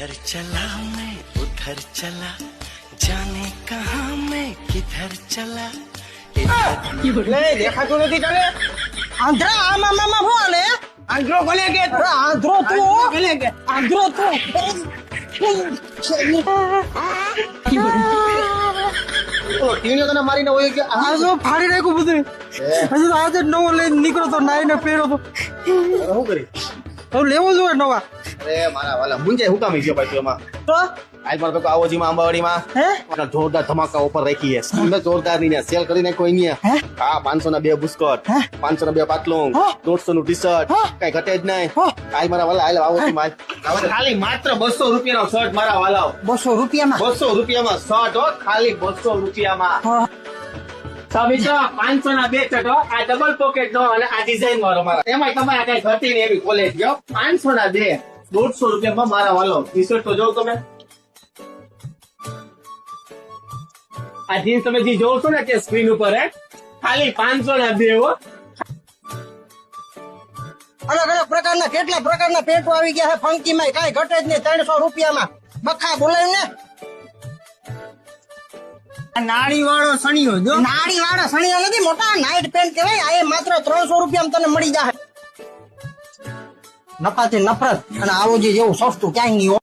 इधर चला मैं उधर चला जाने कहां मैं किधर चला દેખાતું નથી તને આંધ્રા આમાં મામા હું આલે આંધળો ભલે કે આંધ્રો તું ભલે કે આંધ્રો તું ટીણીઓ તને મારીને હોય કે આ જો ફાડી નાખ્યું બધું હજી તો આજે નવો લઈને નીકળો તો નાઈને પહેરો તો શું કરી તો લેવો જોઈએ નવા અરે મારા વાલા મુંજાય હુકામ ગયો ભાઈ તું એમાં તો આજ મારે તો આવો જીમાં અંબાવાડીમાં હે જોરદાર ધમાકા ઓફર રાખી છે સ્કીમ જોરદાર ની સેલ કરી નાખો અહીંયા હે? હા 500 ના 2 બુસ્કોટ 500 ના 2 પાટલું હે? 150 નું ટી શર્ટ હે? કઈ ઘટે જ નહીં હે? આજ મારા વાલા આવો જીમાં ખાલી માત્ર 200 રૂપિયાનો શર્ટ મારા વાલા 200 રૂપિયામાં 200 રૂપિયામાં શર્ટ હો ખાલી 200 રૂપિયામાં હા. તો મિત્રો 500 ના 2 શર્ટ હો આ ડબલ પોકેટ નો અને આ ડિઝાઇન વાળો મારા એમાં તમારે કઈ ઘટી ને એવી ક્વોલિટી જો 500 ના 2 150 રૂપિયામાં મારા વાલો ટી શર્ટ તો જોઉં તમે આ જીન્સ તમે જે જોવો છો ને કે સ્ક્રીન ઉપર હે ખાલી 500 ના 2 હો અલગ અલગ પ્રકારના કેટલા પ્રકારના પેટો આવી ગયા છે ફંકી માં કઈ ઘટે જ નહીં 300 રૂપિયામાં બખા બોલાય ને નાળી વાળો સણિયો જો નાડી વાળા સણિયા નથી મોટા નાઈટ પેન્ટ કહેવાય આ એ માત્ર 300 રૂપિયામાં તને મળી જાય નફાથી નફરત અને આવું જે જેવું સસ્તું ક્યાંય નહીં